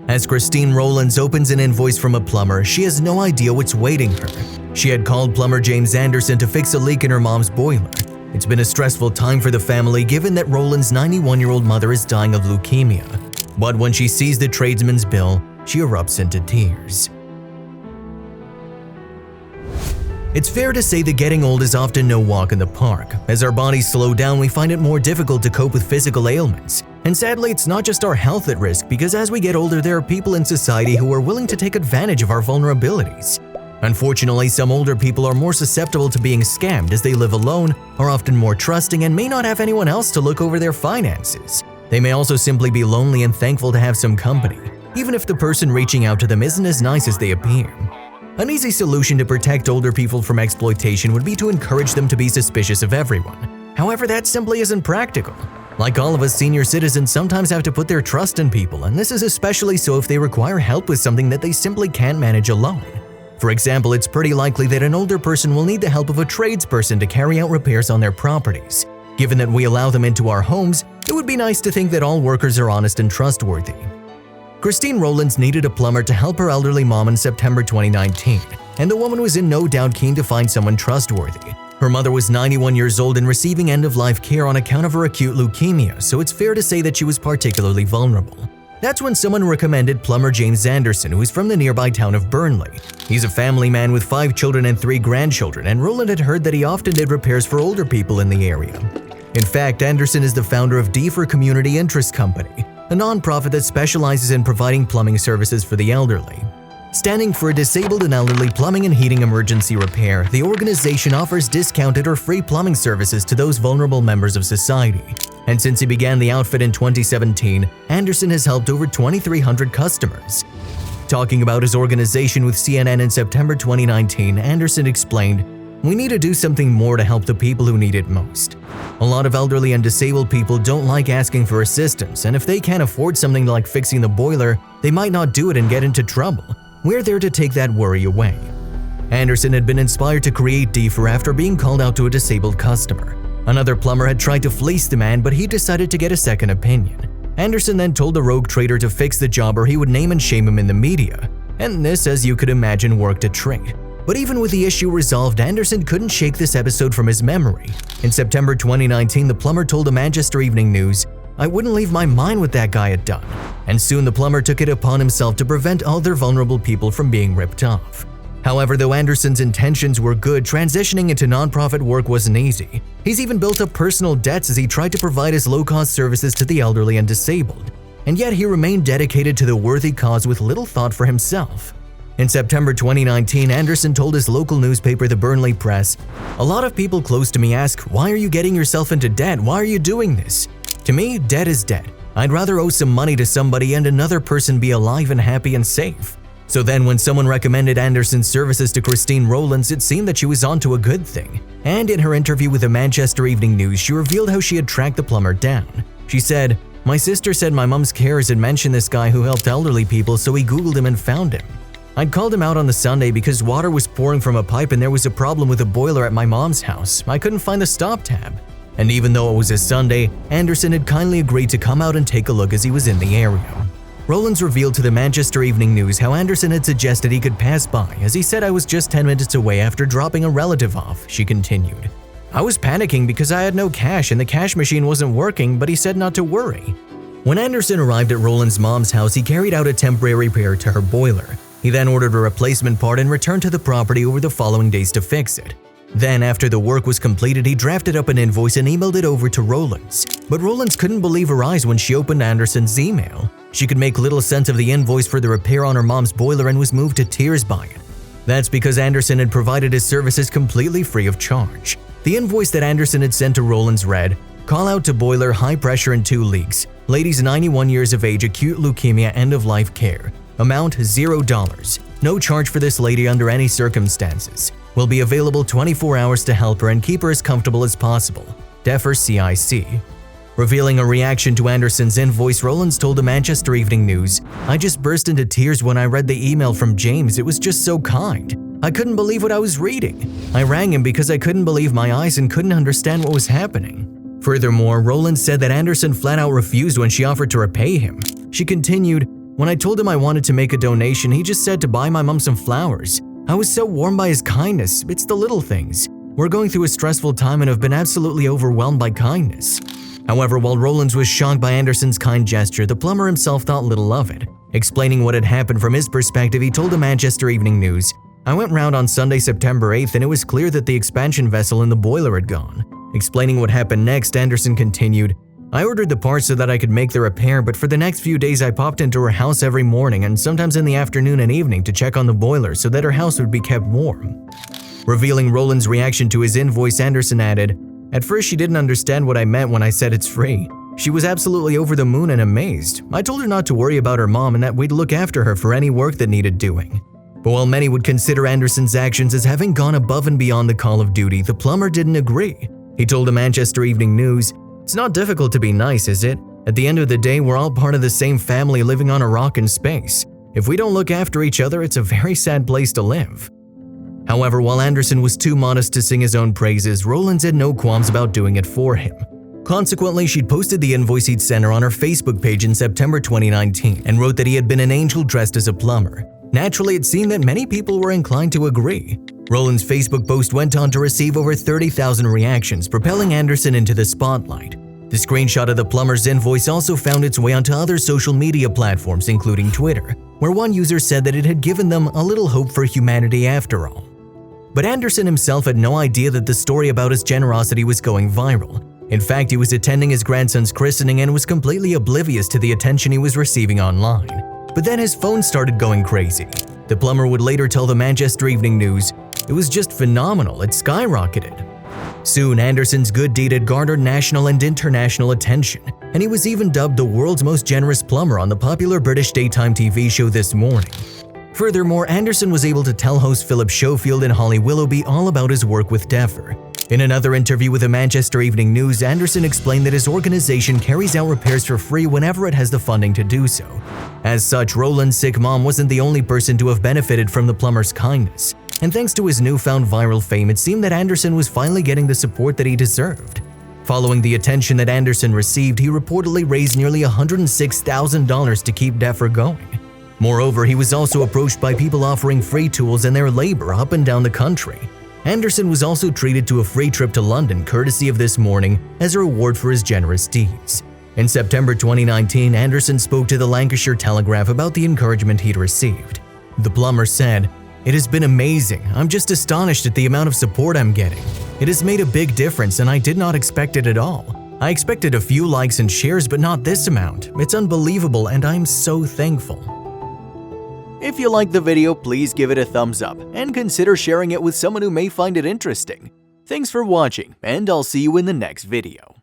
As Christine Rowlands opens an invoice from a plumber, she has no idea what's waiting her. She had called plumber James Anderson to fix a leak in her mom's boiler. It's been a stressful time for the family given that Rowlands' 91-year-old mother is dying of leukemia. But when she sees the tradesman's bill, she erupts into tears. It's fair to say that getting old is often no walk in the park. As our bodies slow down, we find it more difficult to cope with physical ailments. And sadly, it's not just our health at risk, because as we get older, there are people in society who are willing to take advantage of our vulnerabilities. Unfortunately, some older people are more susceptible to being scammed as they live alone, are often more trusting, and may not have anyone else to look over their finances. They may also simply be lonely and thankful to have some company, even if the person reaching out to them isn't as nice as they appear. An easy solution to protect older people from exploitation would be to encourage them to be suspicious of everyone. However, that simply isn't practical. Like all of us, senior citizens sometimes have to put their trust in people, and this is especially so if they require help with something that they simply can't manage alone. For example, it's pretty likely that an older person will need the help of a tradesperson to carry out repairs on their properties. Given that we allow them into our homes, it would be nice to think that all workers are honest and trustworthy. Christine Rowlands needed a plumber to help her elderly mom in September 2019, and the woman was in no doubt keen to find someone trustworthy. Her mother was 91 years old and receiving end-of-life care on account of her acute leukemia, so it's fair to say that she was particularly vulnerable. That's when someone recommended plumber James Anderson, who is from the nearby town of Burnley. He's a family man with 5 children and 3 grandchildren, and Rowland had heard that he often did repairs for older people in the area. In fact, Anderson is the founder of D for Community Interest Company, a non-profit that specializes in providing plumbing services for the elderly. Standing for a disabled and elderly plumbing and heating emergency repair, the organization offers discounted or free plumbing services to those vulnerable members of society. And since he began the outfit in 2017, Anderson has helped over 2,300 customers. Talking about his organization with CNN in September 2019, Anderson explained, "We need to do something more to help the people who need it most. A lot of elderly and disabled people don't like asking for assistance, and if they can't afford something like fixing the boiler, they might not do it and get into trouble. We're there to take that worry away." Anderson had been inspired to create D4 after being called out to a disabled customer. Another plumber had tried to fleece the man, but he decided to get a second opinion. Anderson then told the rogue trader to fix the job or he would name and shame him in the media. And this, as you could imagine, worked a treat. But even with the issue resolved, Anderson couldn't shake this episode from his memory. In September 2019, the plumber told the Manchester Evening News, "I wouldn't leave my mind what that guy had done." And soon the plumber took it upon himself to prevent other vulnerable people from being ripped off. However, though Anderson's intentions were good, transitioning into nonprofit work wasn't easy. He's even built up personal debts as he tried to provide his low-cost services to the elderly and disabled. And yet he remained dedicated to the worthy cause with little thought for himself. In September 2019, Anderson told his local newspaper, the Burnley Press, "A lot of people close to me ask, 'Why are you getting yourself into debt? Why are you doing this?' To me, debt is debt. I'd rather owe some money to somebody and another person be alive and happy and safe." So then when someone recommended Anderson's services to Christine Rowlands, it seemed that she was onto a good thing. And in her interview with the Manchester Evening News, she revealed how she had tracked the plumber down. She said, "My sister said my mom's carers had mentioned this guy who helped elderly people, so we Googled him and found him. I'd called him out on the Sunday because water was pouring from a pipe and there was a problem with a boiler at my mom's house. I couldn't find the stop tab." And even though it was a Sunday, Anderson had kindly agreed to come out and take a look as he was in the area. Rowlands revealed to the Manchester Evening News how Anderson had suggested he could pass by, as he said, "I was just 10 minutes away after dropping a relative off," she continued. "I was panicking because I had no cash and the cash machine wasn't working, but he said not to worry." When Anderson arrived at Rowlands' mom's house, he carried out a temporary repair to her boiler. He then ordered a replacement part and returned to the property over the following days to fix it. Then, after the work was completed, he drafted up an invoice and emailed it over to Rowlands. But Rowlands couldn't believe her eyes when she opened Anderson's email. She could make little sense of the invoice for the repair on her mom's boiler and was moved to tears by it. That's because Anderson had provided his services completely free of charge. The invoice that Anderson had sent to Rowlands read, "Call out to boiler, high pressure and 2 leaks. Ladies 91 years of age, acute leukemia, end-of-life care. Amount $0. No charge for this lady under any circumstances. Will be available 24 hours to help her and keep her as comfortable as possible. Defer CIC." Revealing a reaction to Anderson's invoice, Rowlands told the Manchester Evening News, "I just burst into tears when I read the email from James. It was just so kind. I couldn't believe what I was reading. I rang him because I couldn't believe my eyes and couldn't understand what was happening." Furthermore, Rowlands said that Anderson flat out refused when she offered to repay him. She continued, When I told him I wanted to make a donation, he just said to buy my mom some flowers. I was so warmed by his kindness. It's the little things. We're going through a stressful time and have been absolutely overwhelmed by kindness. However, while Rowlands was shocked by Anderson's kind gesture, the plumber himself thought little of it. Explaining what had happened from his perspective, he told the Manchester Evening News, "I went round on Sunday, September 8th, and it was clear that the expansion vessel in the boiler had gone." Explaining what happened next, Anderson continued, "I ordered the parts so that I could make the repair, but for the next few days I popped into her house every morning and sometimes in the afternoon and evening to check on the boiler so that her house would be kept warm." Revealing Rowlands' reaction to his invoice, Anderson added, "At first she didn't understand what I meant when I said it's free. She was absolutely over the moon and amazed. I told her not to worry about her mom and that we'd look after her for any work that needed doing." But while many would consider Anderson's actions as having gone above and beyond the call of duty, the plumber didn't agree. He told the Manchester Evening News, "It's not difficult to be nice, is it? At the end of the day, we're all part of the same family living on a rock in space. If we don't look after each other, it's a very sad place to live." However, while Anderson was too modest to sing his own praises, Rowlands had no qualms about doing it for him. Consequently, she'd posted the invoice he'd sent her on her Facebook page in September 2019 and wrote that he had been an angel dressed as a plumber. Naturally, it seemed that many people were inclined to agree. Rowlands' Facebook post went on to receive over 30,000 reactions, propelling Anderson into the spotlight. The screenshot of the plumber's invoice also found its way onto other social media platforms, including Twitter, where one user said that it had given them a little hope for humanity after all. But Anderson himself had no idea that the story about his generosity was going viral. In fact, he was attending his grandson's christening and was completely oblivious to the attention he was receiving online. But then his phone started going crazy. The plumber would later tell the Manchester Evening News, "It was just phenomenal, it skyrocketed." Soon, Anderson's good deed had garnered national and international attention, and he was even dubbed the world's most generous plumber on the popular British daytime TV show This Morning. Furthermore, Anderson was able to tell host Philip Schofield and Holly Willoughby all about his work with Defer. In another interview with the Manchester Evening News, Anderson explained that his organization carries out repairs for free whenever it has the funding to do so. As such, Rowlands' sick mom wasn't the only person to have benefited from the plumber's kindness, and thanks to his newfound viral fame, it seemed that Anderson was finally getting the support that he deserved. Following the attention that Anderson received, he reportedly raised nearly $106,000 to keep Defer going. Moreover, he was also approached by people offering free tools and their labor up and down the country. Anderson was also treated to a free trip to London courtesy of This Morning as a reward for his generous deeds. In September 2019, Anderson spoke to the Lancashire Telegraph about the encouragement he'd received. The plumber said, "It has been amazing. I'm just astonished at the amount of support I'm getting. It has made a big difference and I did not expect it at all. I expected a few likes and shares, but not this amount. It's unbelievable and I'm so thankful." If you liked the video, please give it a thumbs up and consider sharing it with someone who may find it interesting. Thanks for watching, and I'll see you in the next video.